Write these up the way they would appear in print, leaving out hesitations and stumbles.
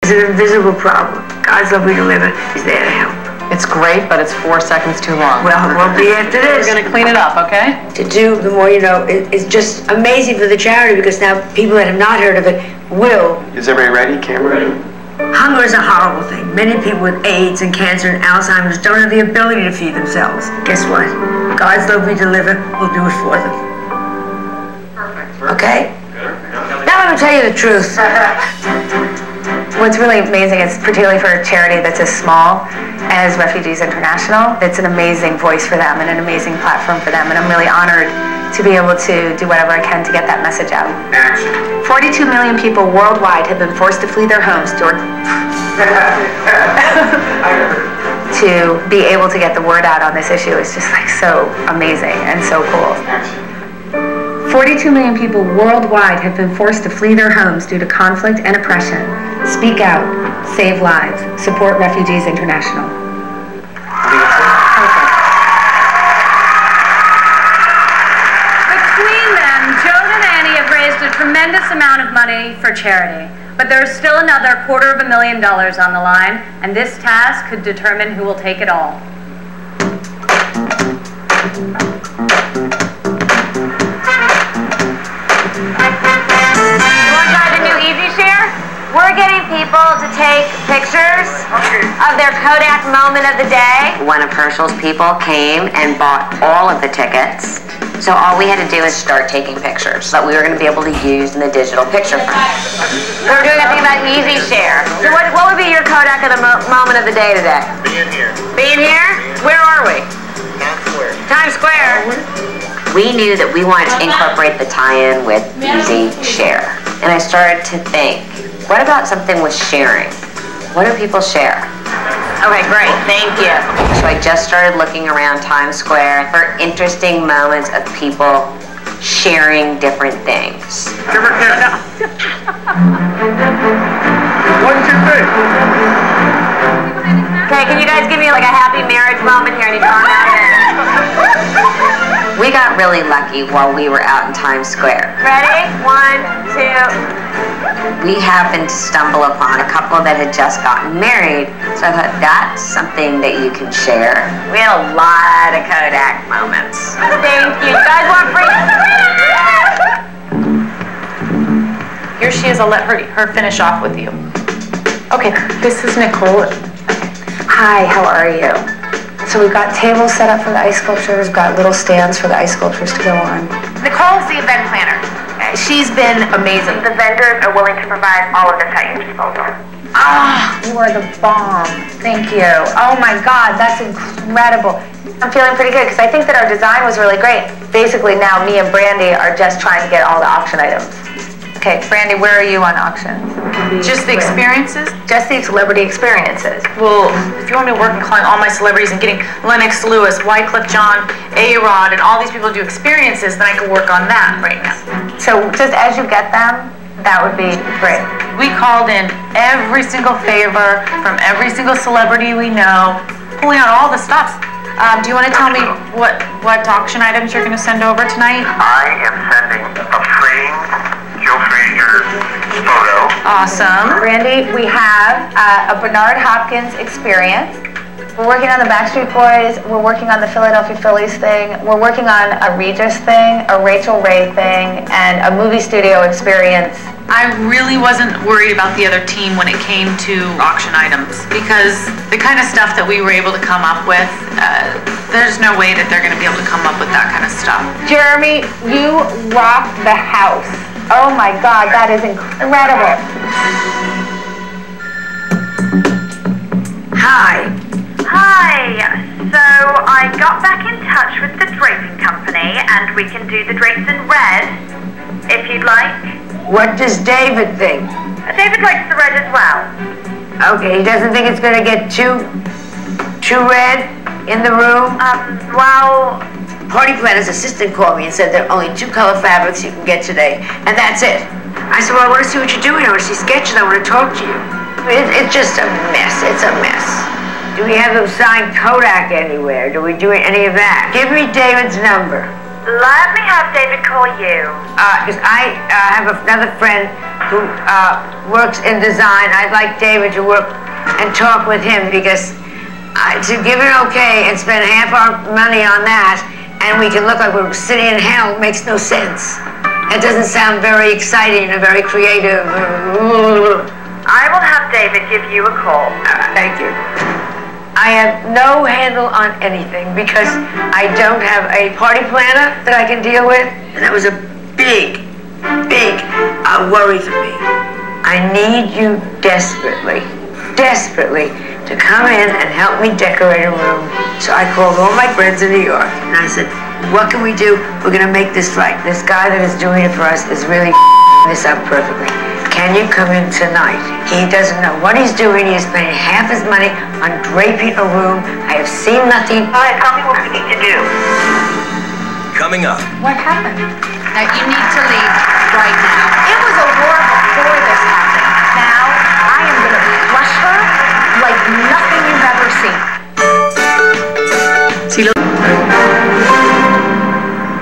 It's an invisible problem. God's Love We Deliver is there to help. It's great, but it's 4 seconds too long. Well, it won't be after this. We're going to clean it up, okay? To do The More You Know is just amazing for the charity because now people that have not heard of it will. Is everybody ready? Camera ready? Hunger is a horrible thing. Many people with AIDS and cancer and Alzheimer's don't have the ability to feed themselves. Guess what? God's Love We Deliver will do it for them. Perfect. Okay? Now let me tell you the truth. What's really amazing is, particularly for a charity that's as small as Refugees International, it's an amazing voice for them and an amazing platform for them, and I'm really honored to be able to do whatever I can to get that message out. Action. 42 million people worldwide have been forced to flee their homes to be able to get the word out on this issue is just like so amazing and so cool. Action. 42 million people worldwide have been forced to flee their homes due to conflict and oppression. Speak out, save lives, support Refugees International. Between them, Joan and Annie have raised a tremendous amount of money for charity. But there's still another $250,000 on the line, and this task could determine who will take it all. We're getting people to take pictures of their Kodak moment of the day. One of Herschel's people came and bought all of the tickets. So all we had to do is start taking pictures that we were going to be able to use in the digital picture frame. So we're doing a thing about Easy Share. So what would be your Kodak of the moment of the day today? Being here. Being here? Where are we? Times Square. Times Square. We knew that we wanted to incorporate the tie-in with Easy Share. And I started to think, what about something with sharing? What do people share? Okay, great. Thank you. So I just started looking around Times Square for interesting moments of people sharing different things. Give her a kiss. What's your face? Okay, can you guys give me like a happy marriage moment here? I need to run out of it. We got really lucky while we were out in Times Square. Ready? 1, 2. We happened to stumble upon a couple that had just gotten married. So I thought, that's something that you can share. We had a lot of Kodak moments. Thank you. You guys want free? Here she is. I'll let her finish off with you. Okay, this is Nicole. Hi, how are you? So we've got tables set up for the ice sculptures, we've got little stands for the ice sculptures to go on. Nicole's the event planner. She's been amazing. The vendors are willing to provide all of this at your disposal. Ah, you are the bomb. Thank you. Oh my God, that's incredible. I'm feeling pretty good because I think that our design was really great. Basically now me and Brandy are just trying to get all the auction items. Okay, Brandy, where are you on auctions? Just the experiences? Just the celebrity experiences. Well, if you want me to work on calling all my celebrities and getting Lennox Lewis, Wyclef Jean, A-Rod, and all these people to do experiences, then I could work on that right now. So just as you get them, that would be great. We called in every single favor from every single celebrity we know, pulling out all the stuff. Do you want to tell me what auction items you're going to send over tonight? I am sending a framed Joe Frazier photo. Awesome. Brandy, we have a Bernard Hopkins experience. We're working on the Backstreet Boys. We're working on the Philadelphia Phillies thing. We're working on a Regis thing, a Rachel Ray thing, and a movie studio experience. I really wasn't worried about the other team when it came to auction items because the kind of stuff that we were able to come up with, there's no way that they're going to be able to come up with that kind of stuff. Jeremy, you rock the house. Oh my God, that is incredible. Hi. Hi. So I got back in touch with the draping company and we can do the drapes in red, if you'd like. What does David think? David likes the red as well. Okay, he doesn't think it's gonna get too red in the room? Well... Party planner's assistant called me and said there are only 2 color fabrics you can get today, and that's it. I said, well, I want to see what you're doing. I want to see sketches. I want to talk to you. It's just a mess. It's a mess. Do we have him sign Kodak anywhere? Do we do any of that? Give me David's number. Let me have David call you. Because I have another friend who works in design. I'd like David to work and talk with him, because to give it okay and spend half our money on that and we can look like we're sitting in hell makes no sense. It doesn't sound very exciting or very creative. I will have David give you a call. Thank you. I have no handle on anything because I don't have a party planner that I can deal with, and that was a big worry for me. I need you desperately to come in and help me decorate a room. So I called all my friends in New York and I said, what can we do? We're gonna make this right. This guy that is doing it for us is really this up perfectly. Can you come in tonight? He doesn't know what he's doing. He's spending half his money on draping a room. I have seen nothing. All right, tell me what we need to do. Coming up. What happened? Now, you need to leave right now. It was a war before this happened. Now, I am going to flush her like nothing you've ever seen. See, look.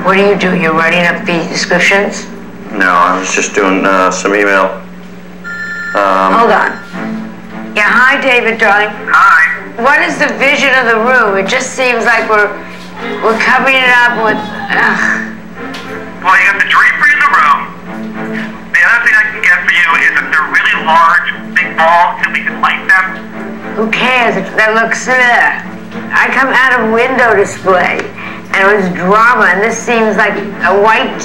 What do you do? You're writing up the descriptions? No, I was just doing some email. Hold on. Yeah, hi, David, darling. Hi. What is the vision of the room? It just seems like we're covering it up with... Well, you have the drapery in the room. The other thing I can get for you is if they're really large, big balls, so we can light them. Who cares? That looks... I come out of window display, and it was drama, and this seems like a white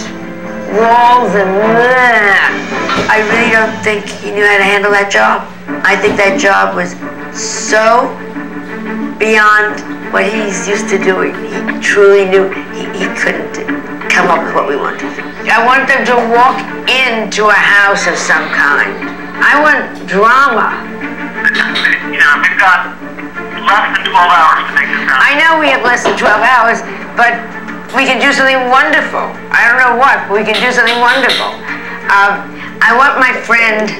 walls and... I really don't think he knew how to handle that job. I think that job was so beyond what he's used to doing. He truly knew he couldn't come up with what we wanted. I want them to walk into a house of some kind. I want drama. You know, we've got less than 12 hours to make this happen. I know we have less than 12 hours, but we can do something wonderful. I don't know what, but we can do something wonderful. I want my friend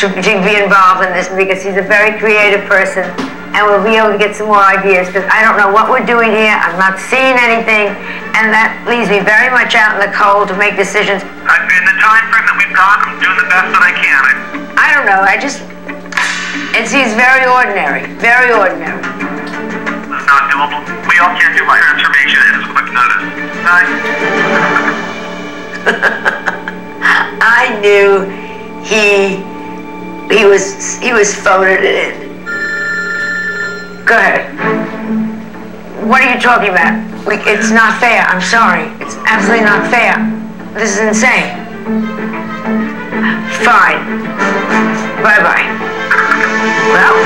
to be involved in this because he's a very creative person, and we'll be able to get some more ideas, because I don't know what we're doing here. I'm not seeing anything, and that leaves me very much out in the cold to make decisions. In the time frame that we've got, I'm doing the best that I can. I don't know, it seems very ordinary, very ordinary. It's not doable. We all can't do my transformation in as quick notice. I knew he was phoning it in. Go ahead. What are you talking about? It's not fair. I'm sorry. It's absolutely not fair. This is insane. Fine. Bye-bye. Well,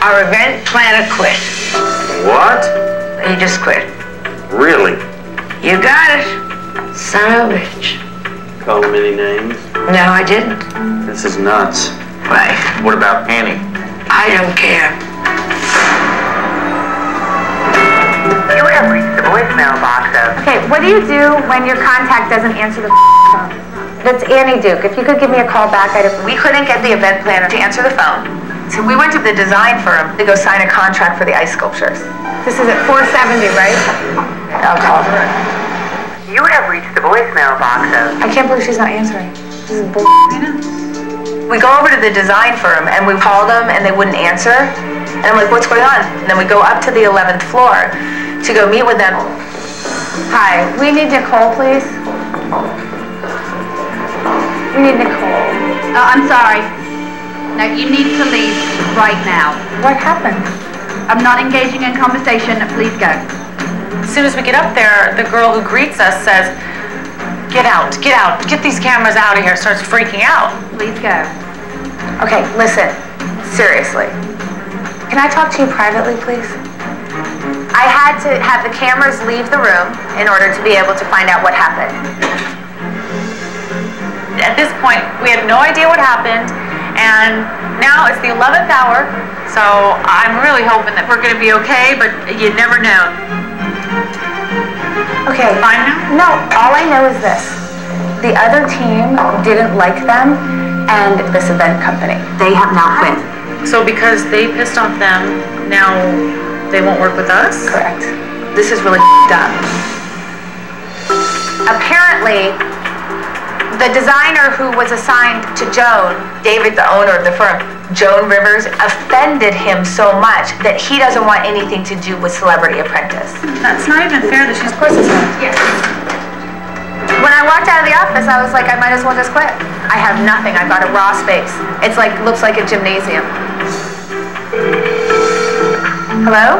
our event planner quit. What? He just quit. Really? You got it. Son of a bitch. Call him any names? No, I didn't. This is nuts. Right. What about Annie? I don't care. You have reached the voicemail box of... Okay, what do you do when your contact doesn't answer the phone? That's Annie Duke. If you could give me a call back, We couldn't get the event planner to answer the phone. So we went to the design firm to go sign a contract for the ice sculptures. This is at 470, right? I'll call her. You have reached the voicemail box of... I can't believe she's not answering. This is bull. We go over to the design firm and we called them and they wouldn't answer. And I'm like, what's going on? And then we go up to the 11th floor to go meet with them. Hi, we need Nicole, please. We need Nicole. I'm sorry. No, you need to leave right now. What happened? I'm not engaging in conversation. Please go. As soon as we get up there, the girl who greets us says, get out, get these cameras out of here, starts freaking out. Please go. Okay, listen, seriously. Can I talk to you privately, please? I had to have the cameras leave the room in order to be able to find out what happened. At this point, we had no idea what happened, and now it's the 11th hour, so I'm really hoping that we're gonna be okay, but you never know. Okay. Fine now? No, all I know is this. The other team didn't like them and this event company. They have now quit. So because they pissed off them, now they won't work with us? Correct. This is really dumb. Apparently, The designer who was assigned to Joan, David, the owner of the firm, Joan Rivers, offended him so much that he doesn't want anything to do with Celebrity Apprentice. That's not even fair that she's... Of course it's not. Yes. When I walked out of the office, I was like, I might as well just quit. I have nothing. I've got a raw space. It's like, looks like a gymnasium. Hello?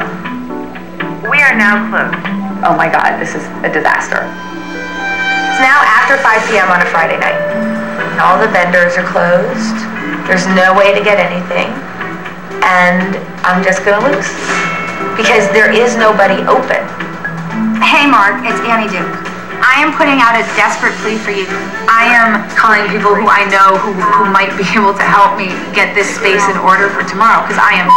We are now closed. Oh my God, this is a disaster. It's now after 5 p.m. on a Friday night. And all the vendors are closed. There's no way to get anything. And I'm just gonna lose. Because there is nobody open. Hey Mark, it's Annie Duke. I am putting out a desperate plea for you. I am calling people who I know who might be able to help me get this space in order for tomorrow, because I am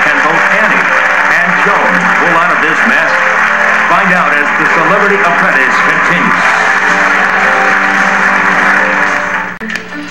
Can both Annie and Joan pull out of this mess? Find out as the Celebrity Apprentice continues.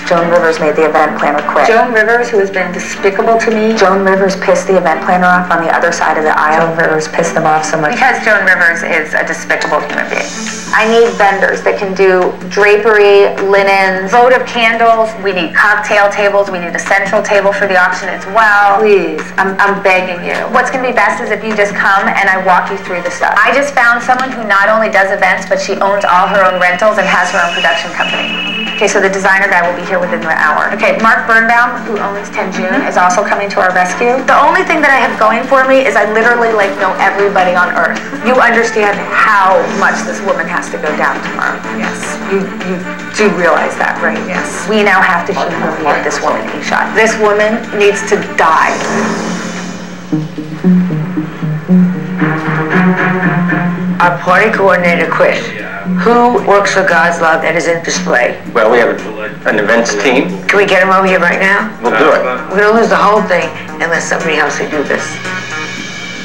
Joan Rivers made the event planner quit. Joan Rivers, who has been despicable to me. Joan Rivers pissed the event planner off on the other side of the aisle. Joan Rivers pissed them off so much. Because Joan Rivers is a despicable human being. I need vendors that can do drapery, linens, votive candles. We need cocktail tables. We need a central table for the auction as well. Please, I'm begging you. What's gonna be best is if you just come and I walk you through the stuff. I just found someone who not only does events, but she owns all her own rentals and has her own production company. Okay, so the designer guy will be here within an hour. Okay, Mark Birnbaum, who owns 10 June, is also coming to our rescue. The only thing that I have going for me is I literally know everybody on earth. You understand how much this woman has to go down tomorrow. Yes. You do realize that, right? Yes. We now have to humiliate this woman, Ishot. This woman needs to die. Our party coordinator quit. Who works for God's Love and is in display? Well, we have an events team. Can we get him over here right now? We'll do it. We're gonna lose the whole thing unless somebody else can do this.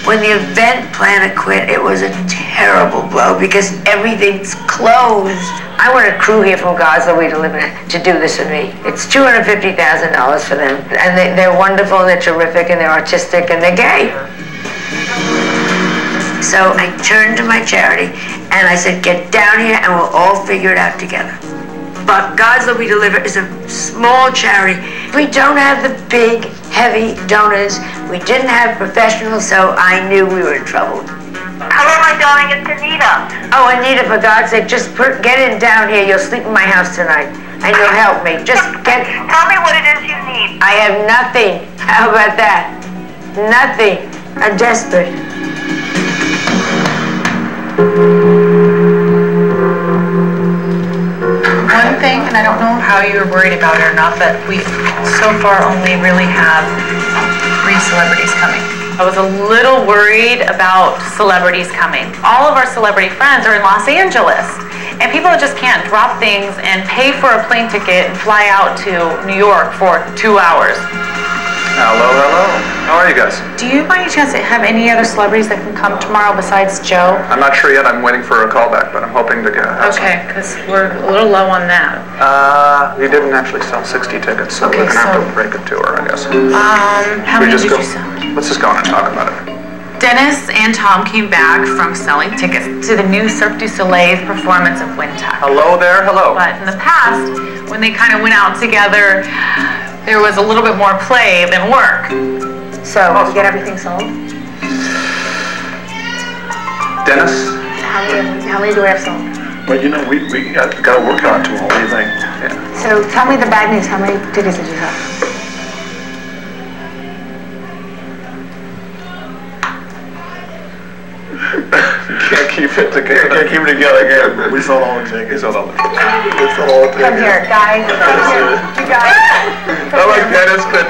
When the event planner quit, it was a terrible blow because everything's closed. I want a crew here from God's Love We Deliver to do this with me. It's $250,000 for them. And they're wonderful, and they're terrific, and they're artistic, and they're gay. So I turned to my charity and I said, get down here and we'll all figure it out together. But God's Love We Deliver is a small charity. We don't have the big, heavy donors. We didn't have professionals, so I knew we were in trouble. Hello, my darling, it's Anita. Oh, Anita, for God's sake, just get in down here. You'll sleep in my house tonight. And you'll help me. Just get... Tell me what it is you need. I have nothing. How about that? Nothing. I'm desperate. One thing, and I don't know how you're worried about it or not, but we so far only really have 3 celebrities coming. I was a little worried about celebrities coming. All of our celebrity friends are in Los Angeles, and people just can't drop things and pay for a plane ticket and fly out to New York for 2 hours. Hello, hello. How are you guys? Do you by any chance have any other celebrities that can come tomorrow besides Joe? I'm not sure yet. I'm waiting for a call back, but I'm hoping to get Okay, because we're a little low on that. We didn't actually sell 60 tickets, so we're going to have to break it to her, I guess. How many did you sell? Let's just go on and talk about it. Dennis and Tom came back from selling tickets to the new Cirque du Soleil's performance of Winter. Hello there, hello. But in the past, when they kind of went out together, there was a little bit more play than work. So, you get everything sold? Dennis? How many do we have sold? Well, you know, we got to work on it tomorrow. What do you think? Yeah. So, tell me the bad news. How many tickets did you sell? Can't keep it together. Can't keep it together. We sold all the tickets. We sold all the tickets. Come here, guys. Come here. You guys. I like Dennis, but oh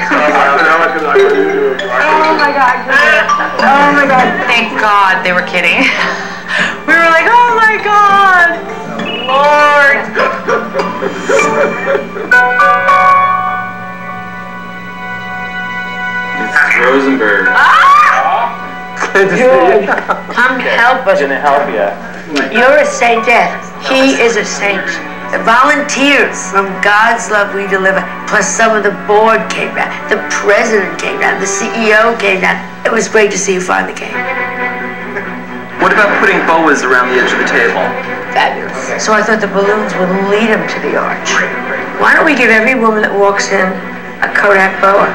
my God. Oh my God. Thank God they were kidding. We were like, oh my God. Lord. Mrs. Rosenberg. Come help us. Gonna help you. You're a saintess. He is a saint. The volunteers from God's Love We Deliver, plus some of the board came down. The president came down. The CEO came down. It was great to see you finally came. What about putting boas around the edge of the table? Fabulous. So I thought the balloons would lead them to the arch. Why don't we give every woman that walks in a Kodak boa?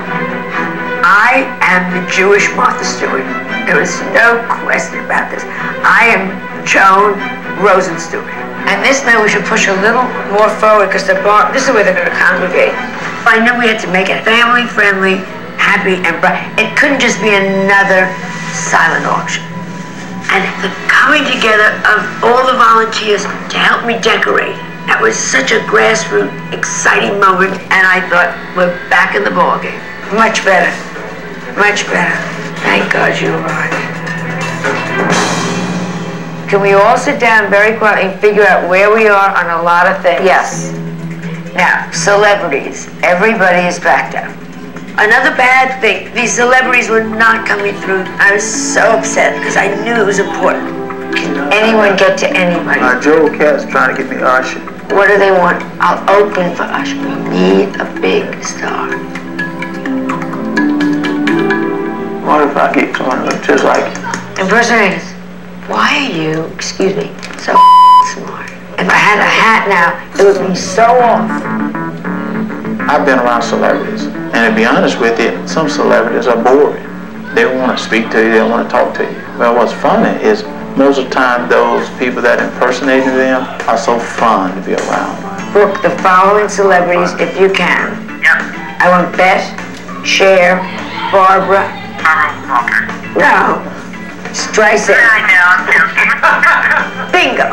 I am the Jewish Martha Stewart. There is no question about this. I am Joan Rosenstewart. And this night we should push a little more forward because this is where they're going to congregate. I knew we had to make it family-friendly, happy, and bright. It couldn't just be another silent auction. And the coming together of all the volunteers to help me decorate, that was such a grassroots, exciting moment, and I thought, we're back in the ballgame. Much better. Much better. Thank God you arrived. Can we all sit down very quietly and figure out where we are on a lot of things? Yes. Now, celebrities. Everybody is backed up. Another bad thing, these celebrities were not coming through. I was so upset because I knew it was important. Can anyone get to anybody? Joel Catt's trying to get me Usher. What do they want? I'll open for Usher. We need a big star. What if I get someone who looks just like you? Impersonators. Why are you, excuse me, so smart? If I had a hat now, it would be so off. I've been around celebrities, and to be honest with you, some celebrities are boring. They don't want to speak to you, they don't want to talk to you. Well, what's funny is most of the time those people that impersonate them are so fun to be around. Book the following celebrities if you can. Yep. I want Beth, Cher, Barbara. Walker. No. Streisand. Bingo.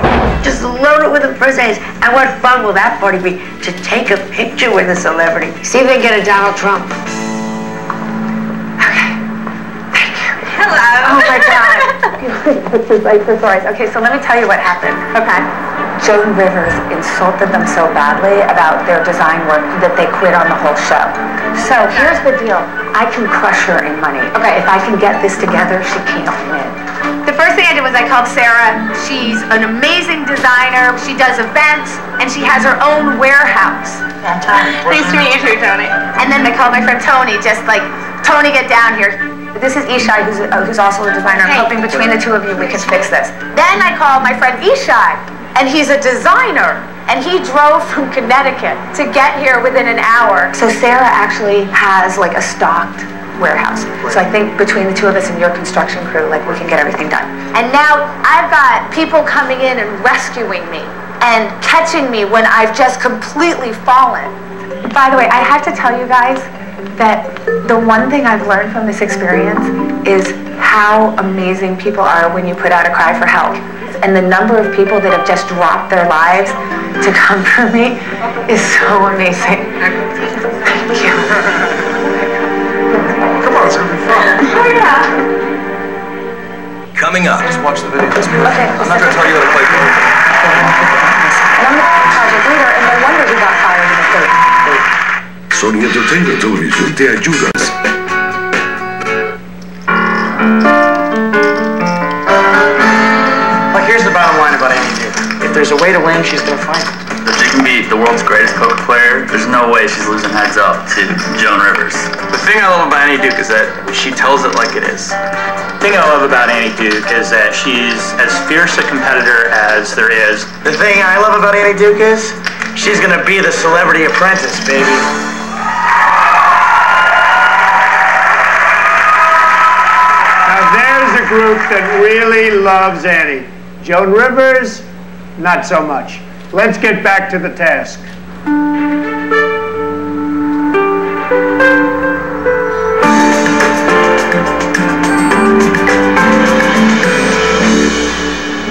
Just load it with impersonators. And what fun will that party be to take a picture with a celebrity? See if they get a Donald Trump. Okay. Thank you. Hello. Oh my God. Pictures like for stories. Okay, so let me tell you what happened. Okay. Joan Rivers insulted them so badly about their design work that they quit on the whole show. So here's the deal. I can crush her in money. Okay, if I can get this together, she can't win. The first thing I did was I called Sarah. She's an amazing designer. She does events, and she has her own warehouse. Fantastic. Nice to meet you too, Tony. And then I called my friend Tony, just like, Tony, get down here. This is Ishai, who's also a designer. I'm hoping between the two of you we can fix this. Then I called my friend Ishai, and he's a designer. And he drove from Connecticut to get here within an hour. So Sarah actually has like a stocked warehouse. So I think between the two of us and your construction crew, like we can get everything done. And now I've got people coming in and rescuing me and catching me when I've just completely fallen. By the way, I have to tell you guys that the one thing I've learned from this experience is how amazing people are when you put out a cry for help. And the number of people that have just dropped their lives to come for me is so amazing. Thank you. Come on, it's gonna be fun. Oh yeah. Coming up. Just watch the video. Okay. I'm not gonna tell you how to play poker. And I'm the project leader, and no wonder he got fired in the state. Sony Entertainment Television te ayuda. Well, here's the bottom line about Annie Duke. If there's a way to win, she's gonna find it. If she can beat the world's greatest poker player, there's no way she's losing heads up to Joan Rivers. The thing I love about Annie Duke is that she tells it like it is. The thing I love about Annie Duke is that she's as fierce a competitor as there is. The thing I love about Annie Duke is she's gonna be the Celebrity Apprentice, baby. Now there's a group that really loves Annie. Joan Rivers, not so much. Let's get back to the task.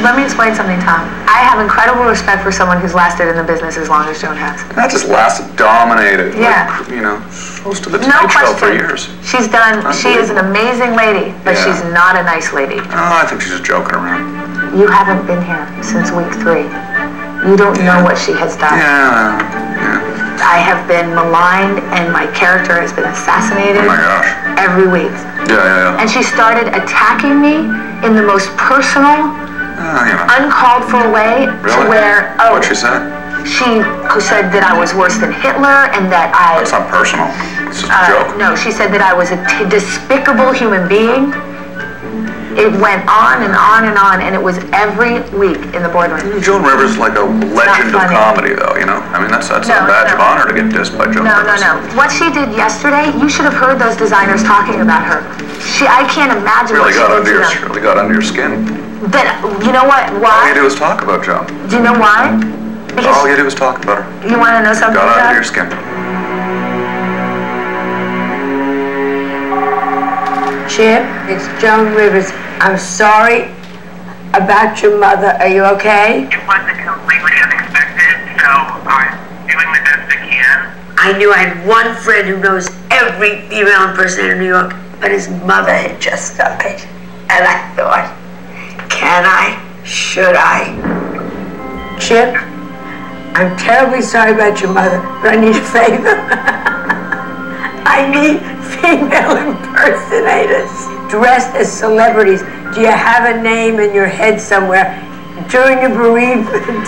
Let me explain something, Tom. I have incredible respect for someone who's lasted in the business as long as Joan has. Not just lasted, dominated. Yeah. Like, you know, close to the No Tonight Show for question. years. She is an amazing lady, but Yeah. she's not a nice lady. Oh, I think she's just joking around. You haven't been here since week 3. You don't know what she has done. Yeah. I have been maligned and my character has been assassinated Oh my gosh. every week. Yeah. And she started attacking me in the most personal, uncalled for way Really? to where, What'd she say? she said that I was worse than Hitler and that I... It's not personal. It's just a joke. No, she said that I was a despicable human being It went on and on and on, and it was every week in the boardroom. Joan Rivers is like a legend of comedy, though, you know? I mean, that's a badge of honor to get dissed by Joan Rivers. No. What she did yesterday, you should have heard those designers talking about her. I can't imagine really got under your skin. But you know what? Why? All you do is talk about Joan. Do you know why? Because all you do is talk about her. You want to know something? Got under your skin. Chip, it's Joan Rivers. I'm sorry about your mother. Are you okay? It wasn't completely unexpected, so I'm doing the best I can. I knew I had one friend who knows every female impersonator in New York, but his mother had just died. And I thought, can I? Should I? Chip, I'm terribly sorry about your mother, but I need a favor. I need female impersonators dressed as celebrities. Do you have a name in your head somewhere during your bereavement?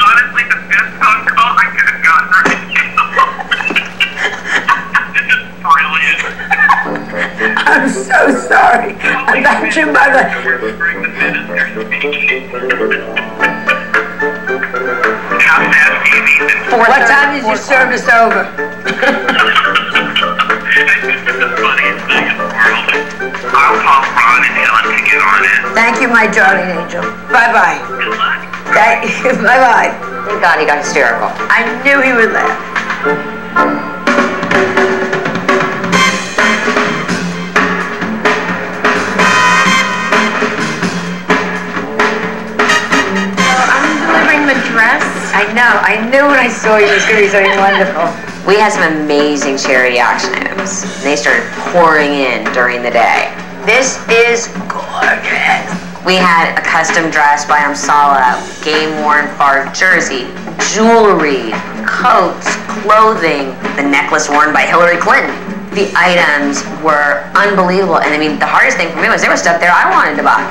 Honestly, the best phone call I could have gotten right now. This is brilliant. I'm so sorry about your mother. What time is your service over? I'll call Ron and Ellen to get on it. Thank you, my darling angel. Bye-bye. Good luck. Bye-bye. Thank God he got hysterical. I knew he would laugh. I know. I knew when I saw you it was going to be something wonderful. We had some amazing charity auction items. And they started pouring in during the day. This is gorgeous. We had a custom dress by Amsala, game-worn Favre jersey, jewelry, coats, clothing, the necklace worn by Hillary Clinton. The items were unbelievable. And I mean, the hardest thing for me was there was stuff there I wanted to buy.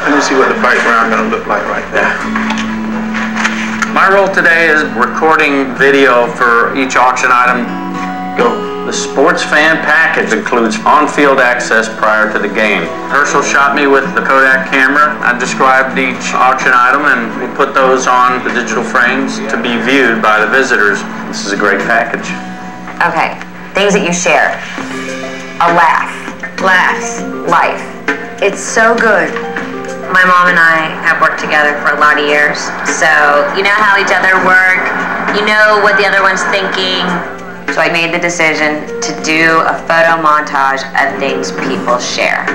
Let me see what the background gonna look like right there. My role today is recording video for each auction item. The sports fan package includes on-field access prior to the game. Herschel shot me with the Kodak camera. I described each auction item and we put those on the digital frames to be viewed by the visitors. This is a great package. Okay, things that you share. A laugh. Laughs. Life. It's so good. My mom and I have worked together for a lot of years, so you know how each other work, you know what the other one's thinking. So I made the decision to do a photo montage of things people share.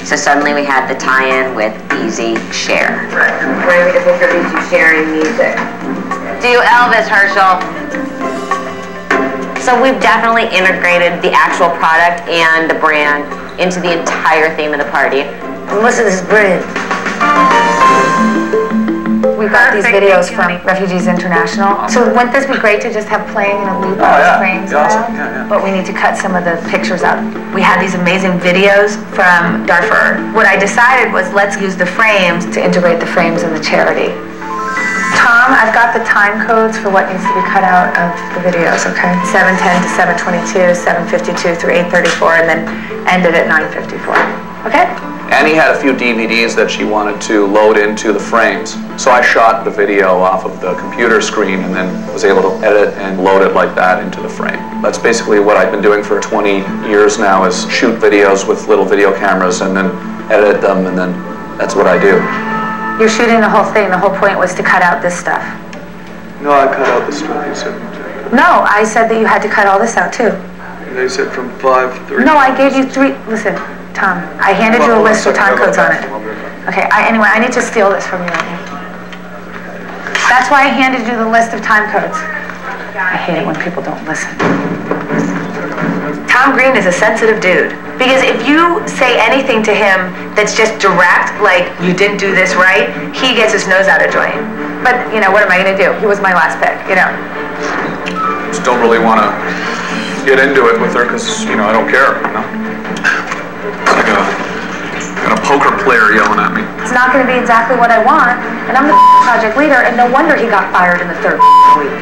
So suddenly we had the tie-in with Easy Share. Right. Bring me the picture of Easy sharing music. Do Elvis, Herschel. So we've definitely integrated the actual product and the brand into the entire theme of the party. And listen, this is brilliant. We got these videos from Refugees International. So wouldn't this be great to just have playing in a loop of these frames around? Yeah. But we need to cut some of the pictures out. We had these amazing videos from Darfur. What I decided was let's use the frames to integrate the frames in the charity. Tom, I've got the time codes for what needs to be cut out of the videos, okay? 7:10 to 7:22, 7:52 through 8:34, and then ended at 9:54, okay? Annie had a few DVDs that she wanted to load into the frames. So I shot the video off of the computer screen and then was able to edit and load it like that into the frame. That's basically what I've been doing for 20 years now, is shoot videos with little video cameras and then edit them, and then that's what I do. You're shooting the whole thing. The whole point was to cut out this stuff. No, I cut out the stuff you said. No, I said that you had to cut all this out too. They said from 5:30. No, I gave you 3. Listen, Tom, I handed you a list with time codes on it. Okay, anyway, I need to steal this from you right now. That's why I handed you the list of time codes. I hate it when people don't listen. Tom Green is a sensitive dude. Because if you say anything to him that's just direct, like, you didn't do this right, he gets his nose out of joint. But, you know, what am I going to do? He was my last pick, you know. Just don't really want to get into it with her because, you know, I don't care, you know. It's like a poker player yelling at me. It's not going to be exactly what I want, and I'm the project leader, and no wonder he got fired in the 3rd week.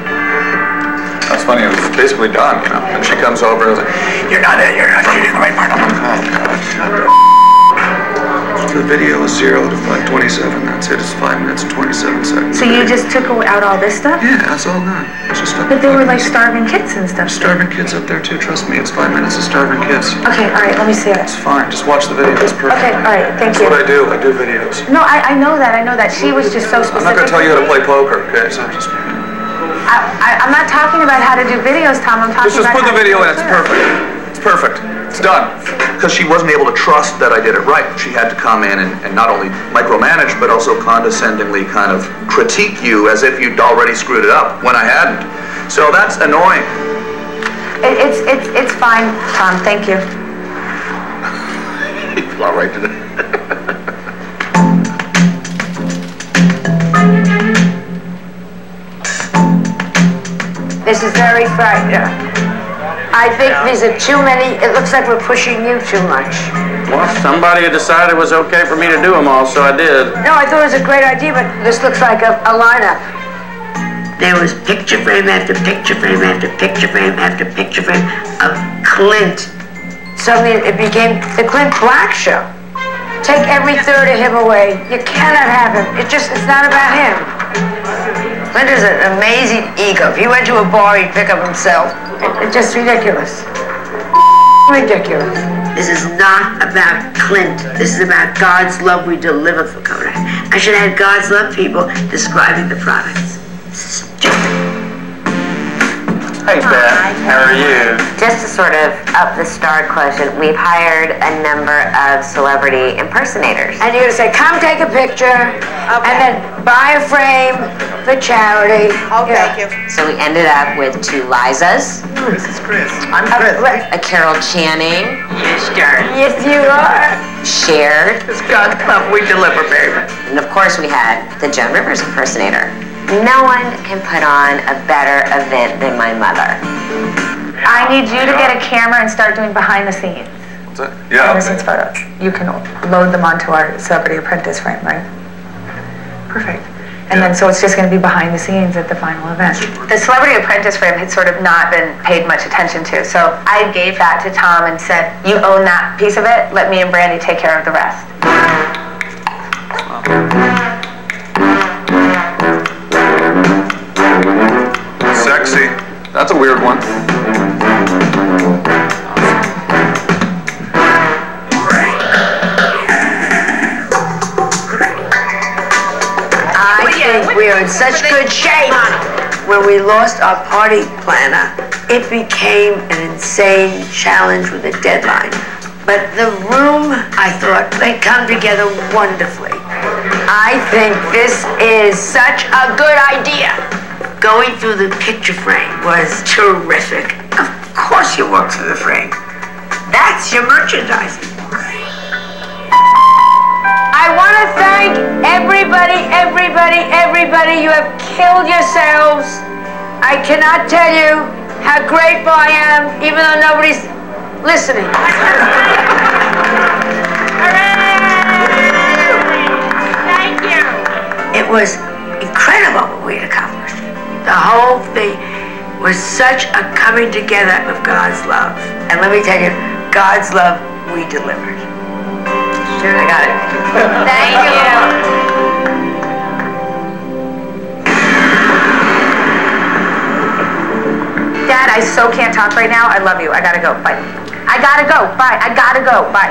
That's funny, it was basically done, you know. And she comes over and was like, you're not shooting the right part. I'm like, oh God, shut up. The video is 0 to 5:27. That's it. It's 5 minutes and 27 seconds. So you just took out all this stuff? Yeah, that's all done. It's just but there were like starving kids and stuff. Starving kids up there too. Trust me, it's 5 minutes of starving kids. Okay, all right. Let me see it. It's fine. Just watch the video. It's perfect. Okay, all right. Thank you. That's what I do. I do videos. No, I know that. I know that. She was just so specific. I'm not gonna tell you how to play poker. Okay, so just. I'm not talking about how to do videos, Tom. I'm talking Just about put the video in. It's perfect. It's perfect. It's done. Because she wasn't able to trust that I did it right. She had to come in and not only micromanage, but also condescendingly kind of critique you as if you'd already screwed it up when I hadn't. So that's annoying. It's fine, Tom. Thank you. All right today. This is very frightening. I think these are too many. It looks like we're pushing you too much. Well, somebody had decided it was okay for me to do them all, so I did. No, I thought it was a great idea, but this looks like a lineup. There was picture frame after picture frame after picture frame after picture frame of Clint. Suddenly it became the Clint Black Show. Take every third of him away. You cannot have him. It's not about him. Clint is an amazing ego. If he went to a bar, he'd pick up himself. It's just ridiculous. Ridiculous. This is not about Clint. This is about God's love we deliver for Kodak. I should have had God's love people describing the products. Hey, Beth. How are you? Just to sort of up the star quotient, we've hired a number of celebrity impersonators. And you're going to say, come take a picture, and then buy a frame for charity. Oh, thank you. So we ended up with 2 Lizas. This is Chris. I'm Chris. A Carol Channing. Yes, darling. Yes, you are. Shared. It's God's love we deliver, baby. And of course we had the Joan Rivers impersonator. No one can put on a better event than my mother. I need you to get a camera and start doing behind the scenes. What's that? Yeah. Behind the scenes photos. You can load them onto our Celebrity Apprentice frame, right? Perfect. And then so it's just going to be behind the scenes at the final event. The Celebrity Apprentice frame had sort of not been paid much attention to, so I gave that to Tom and said, you own that piece of it, let me and Brandy take care of the rest. Sexy. That's a weird one. I think we are in such good shape. When we lost our party planner, it became an insane challenge with a deadline. But the room, I thought, they come together wonderfully. I think this is such a good idea. Going through the picture frame was terrific. Of course you walk through the frame. That's your merchandising. I want to thank everybody. You have killed yourselves. I cannot tell you how grateful I am, even though nobody's listening. Thank you. It was incredible what we had accomplished. The whole thing was such a coming together of God's love. And let me tell you, God's love we delivered. Sure, I got it. Thank you. Dad, I so can't talk right now. I love you. I gotta go. Bye. I gotta go. Bye. I gotta go. Bye.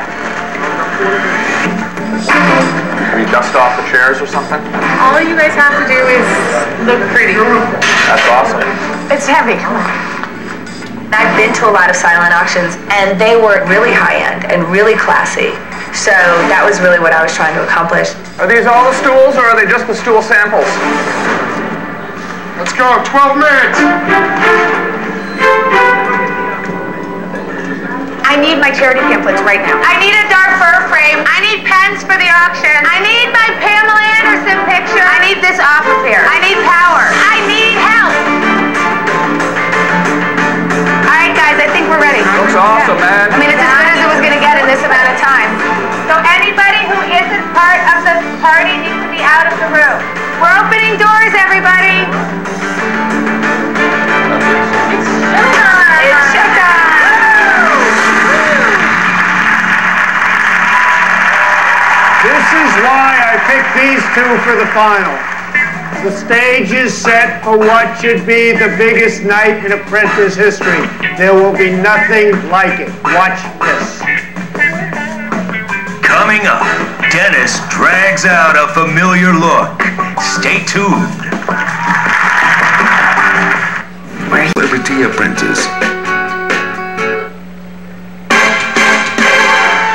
Can you dust off the chairs or something? All you guys have to do is look pretty. That's awesome. It's heavy. Come on. I've been to a lot of silent auctions, and they were really high-end and really classy. So that was really what I was trying to accomplish. Are these all the stools, or are they just the stool samples? Let's go, 12 minutes. I need my charity pamphlets right now. I need a dark fur frame. I need pens for the auction. I need my Pamela Anderson picture. I need this off of here. I need power. I need help. All right, guys, I think we're ready. Looks awesome, man. I mean, it's as good as it was going to get in this amount of time. So anybody who isn't part of the party needs to be out of the room. We're opening doors, everybody. picked these two for the final. The stage is set for what should be the biggest night in Apprentice history. There will be nothing like it. Watch this. Coming up, Dennis drags out a familiar look. Stay tuned. Celebrity Apprentice.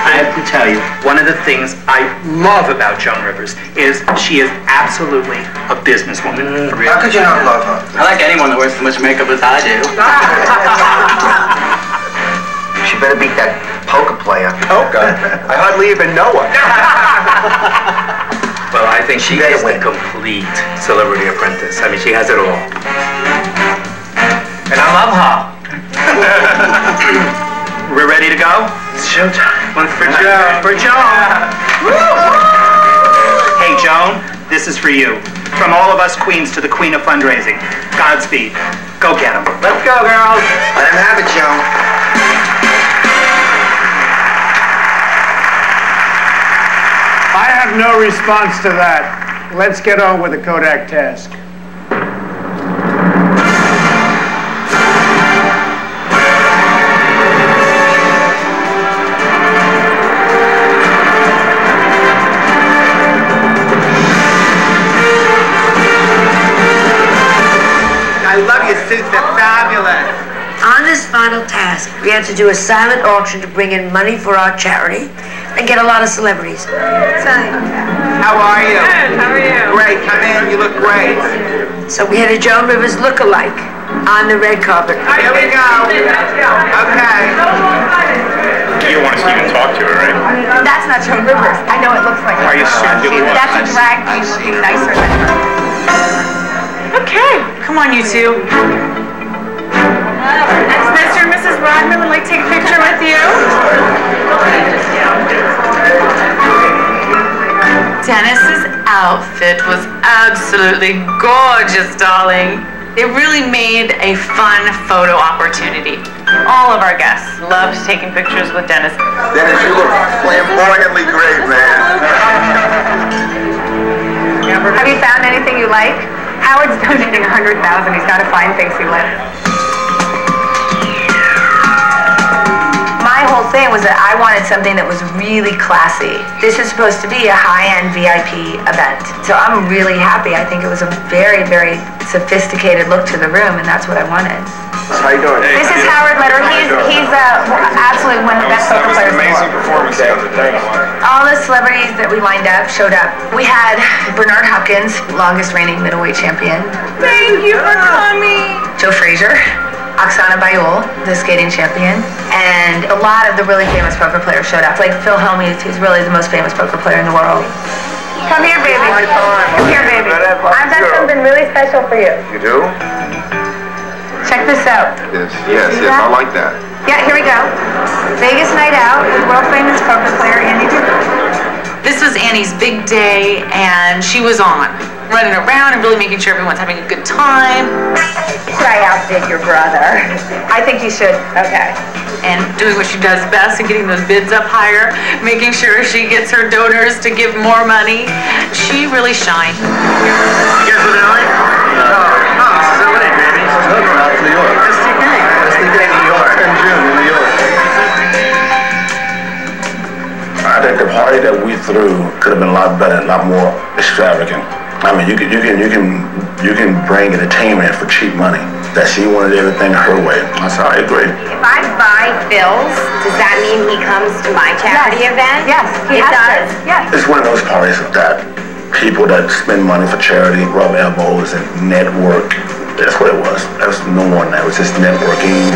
I have to tell you, one of the things I love about Joan Rivers is she is absolutely a businesswoman. How could you not love her? I like anyone that wears as much makeup as I do. She better beat that poker player. Poker? I hardly even know her. Well, I think she is the complete Celebrity Apprentice. I mean, she has it all. And I love her. We're ready to go? It's showtime. One for Joan. For Joan. Hey, Joan, this is for you. From all of us queens to the queen of fundraising. Godspeed. Go get them. Let's go, girls. Let him have it, Joan. I have no response to that. Let's get on with the Kodak task. I love your suits, they're fabulous. On this final task, we had to do a silent auction to bring in money for our charity and get a lot of celebrities. How are you? Good, how are you? Great, come in, you look great. So we had a Joan Rivers look-alike on the red carpet. Here we go. Okay. You want to even talk to her, right? That's not Joan Rivers. I know it looks like her. Are you serious? That's a drag queen looking nicer than her. Okay, come on, you two. Mr. and Mrs. Rodman would like to take a picture with you. Dennis's outfit was absolutely gorgeous, darling. It really made a fun photo opportunity. All of our guests loved taking pictures with Dennis. Dennis, you look flamboyantly great, man. Have you found anything you like? Howard's donating $100,000. He's got to find things he likes. My whole thing was that I wanted something that was really classy. This is supposed to be a high-end VIP event. So I'm really happy. I think it was a very, very sophisticated look to the room, and that's what I wanted. How you doing? This is Howard Litter. He's absolutely one of the best poker players in the world. Performance the other day. All the celebrities that we lined up showed up. We had Bernard Hopkins, longest reigning middleweight champion. Thank you for coming. Joe Frazier, Oksana Bayul, the skating champion, and a lot of the really famous poker players showed up. Like Phil Hellmuth, who's really the most famous poker player in the world. Come here, baby. Come here, baby. I've got something really special for you. You do? Check this out. Yes, I like that. Yeah, here we go. Vegas night out with world famous poker player Andy Duke. This was Annie's big day, and she was on, running around and really making sure everyone's having a good time. Should I outbid your brother? I think you should. Okay. And doing what she does best and getting those bids up higher, making sure she gets her donors to give more money. She really shined. You guys live in LA? No, this is LA, baby. No, it's New York. STK. STK, New York. In June in New York. I think the party that we threw could have been a lot better, a lot more extravagant. I mean, you can bring entertainment for cheap money. That she wanted everything her way. I agree. If I buy Phil's, does that mean he comes to my charity event? Yes, he does. Yes. It's one of those parties that people that spend money for charity rub elbows and network. That's what it was. There was no more than that. It was just networking.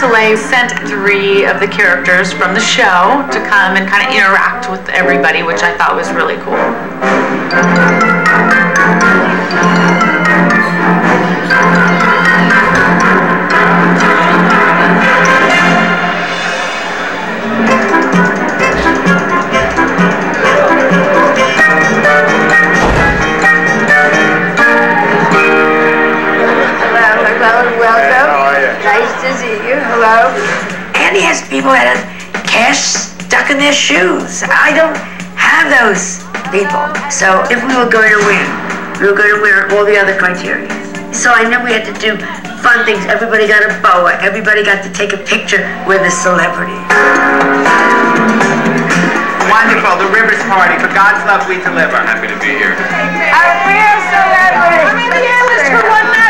Soleil sent 3 of the characters from the show to come and kind of interact with everybody, which I thought was really cool. Well, welcome. Hey, how are you? Nice to see you. Hello. Andy has people that have cash stuck in their shoes. I don't have those people. So if we were going to win, we were going to win on all the other criteria. So I knew we had to do fun things. Everybody got a boa. Everybody got to take a picture with a celebrity. Wonderful, the Rivers Party. For God's love, we deliver. Happy to be here. A real celebrity. I'm in the A-list for one night.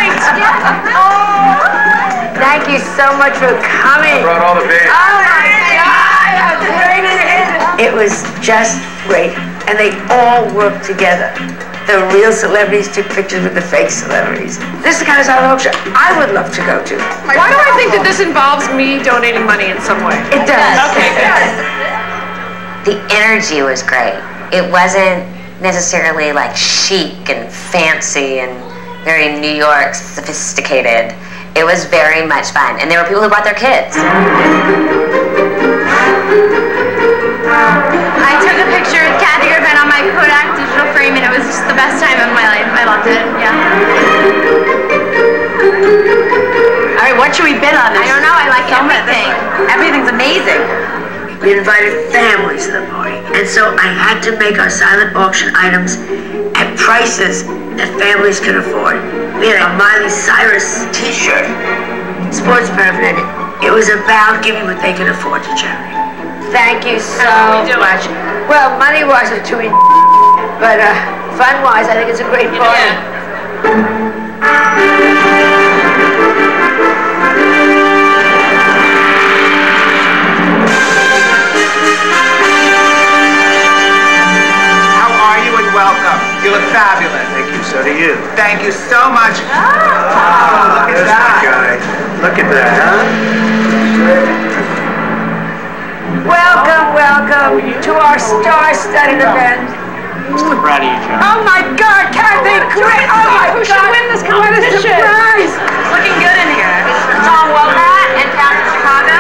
Thank you so much for coming. I brought all the bands. Oh my God, how great it is. It was just great, and they all worked together. The real celebrities took pictures with the fake celebrities. This is the kind of talk show I would love to go to. Why do I think that this involves me donating money in some way? It does. Okay, good. The energy was great. It wasn't necessarily like chic and fancy and very New York sophisticated. It was very much fun. And there were people who brought their kids. I took a picture with Kathy Urban on my Kodak digital frame, and it was just the best time of my life. I loved it, yeah. All right, what should we bid on this? I don't know, I like everything. Everything's amazing. We invited families to the party, and so I had to make our silent auction items at prices that families could afford. We had a Miley Cyrus t-shirt, sports paraphernalia. It was about giving what they could afford to charity. Thank you so much. Well, money-wise, we're doing, but fun-wise, I think it's a great party. Welcome. You look fabulous. Thank you, so do you. Thank you so much. Oh, look at that. Guy. Look at that, huh? Welcome to our star-studded event. So proud of you, John. Oh my God, Kathy, great! Oh my God, who should win this competition? What a surprise! It's looking good in here. Tom Wopat and Captain Chicago.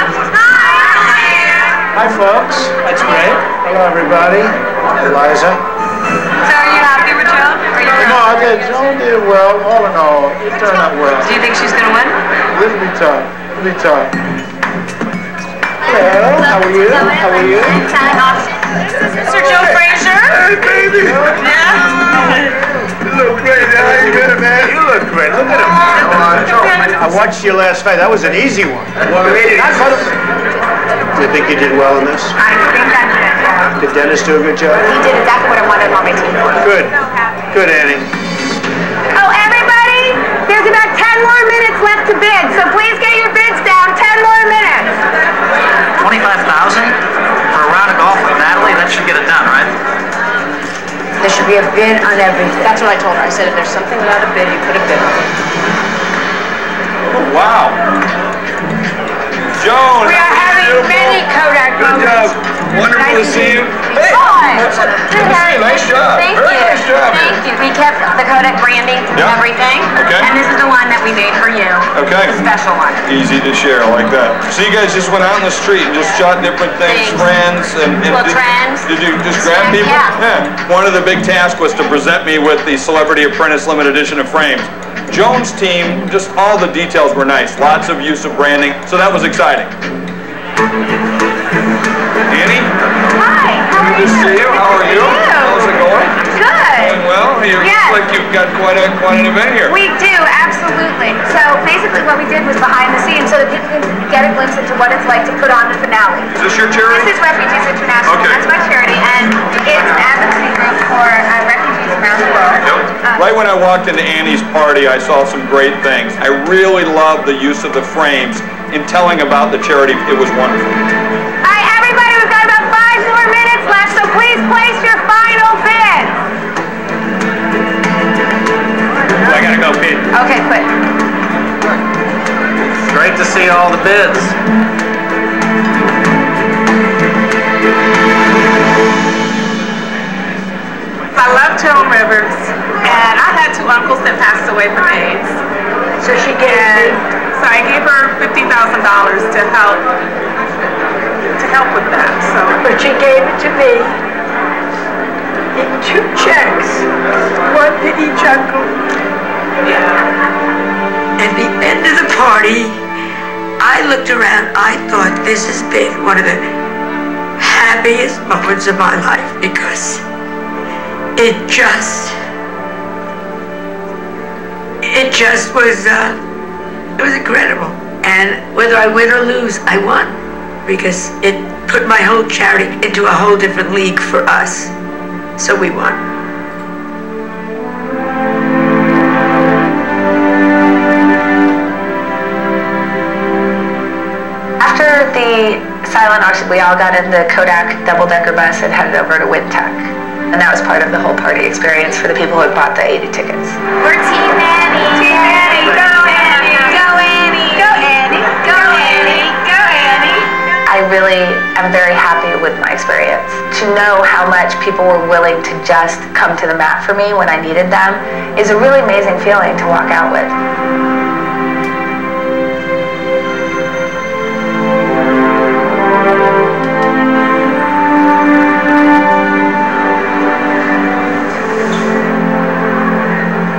Hi, folks. That's great. Hello, everybody. Eliza. So are you happy with Joan? Joan did well. All in all, it turned out well. Do you think she's going to win? It'll be tough. It'll be tough. Hello, how are you? How are you? Mr. Joe Frazier? Hey, baby. Yeah? You look great. How you been, man? You look great. Look at him. I watched your last fight. That was an easy one. Do you think you did well in this? I think I did. Did Dennis do a good job? He did exactly what I wanted on my team. Good. Good, Annie. Oh, everybody, there's about 10 more minutes left to bid, so please get your bids down. 10 more minutes. 25,000 for a round of golf with Natalie? That should get it done, right? There should be a bid on everything. That's what I told her. I said, if there's something about a bid, you put a bid on it. Oh, wow. Joan, We are having many Kodak good moments. job. Wonderful to see you. Hey, Nice job. Thank Very you. nice job. Thank you. We kept the Kodak branding and Yep. everything. Okay. And this is the one that we made for you. Okay. The special one. Easy to share, I like that. So you guys just went out in the street and just shot different things, trends, and trends. Did you just grab people? Yeah. One of the big tasks was to present me with the Celebrity Apprentice limited edition of frames. Joan's team, just all the details were nice. Lots of use of branding, so that was exciting. Annie? Hi, how are Good to see you. How are you? How's it going? Good. Going well? You look like you've got quite an event here. We do, absolutely. So basically what we did was behind the scenes so that people can get a glimpse into what it's like to put on the finale. Is this your charity? This is Refugees International. Okay. That's my charity, and it's an advocacy group for refugees around the world. Right when I walked into Annie's party, I saw some great things. I really loved the use of the frames in telling about the charity. It was wonderful. All right, everybody, we've got about 5 more minutes left, so please place your final bid. I gotta go bid. Okay, quick. Great to see all the bids. I love Joan Rivers, and I had 2 uncles that passed away from AIDS. So she gave So I gave her $50,000 to help with that. So, but she gave it to me in 2 checks, one to each uncle. yeah. At the end of party. I looked around, I thought this has been one of the happiest moments of my life because it just was, it was incredible. And whether I win or lose, I won because it put my whole charity into a whole different league for us. So we won. After the silent auction, we all got in the Kodak double-decker bus and headed over to WinTech. And that was part of the whole party experience for the people who had bought the 80 tickets. We're Team Annie. Team Annie. Go Annie. Go Annie. Go Annie. Go Annie. Go Annie. I really am very happy with my experience. To know how much people were willing to just come to the mat for me when I needed them is a really amazing feeling to walk out with.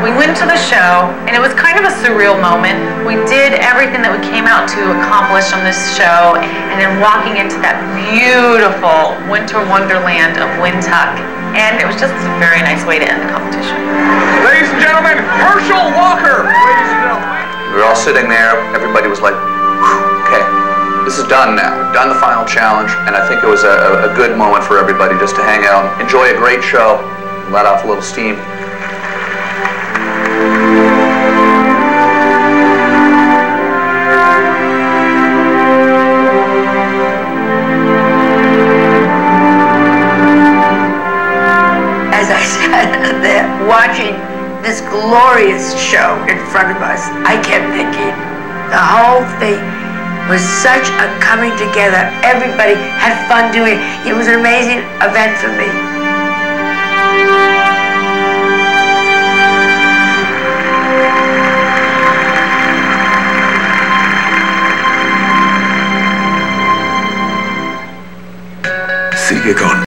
We went to the show, and it was kind of a surreal moment. We did everything that we came out to accomplish on this show, and then walking into that beautiful winter wonderland of Wintuck. And it was just a very nice way to end the competition. Ladies and gentlemen, Herschel Walker! Ladies and gentlemen. We were all sitting there, everybody was like, okay, this is done now. We've done the final challenge, and I think it was a good moment for everybody just to hang out, enjoy a great show, let off a little steam. As I sat there watching this glorious show in front of us, I kept thinking the whole thing was such a coming together. Everybody had fun doing it. It was an amazing event for me.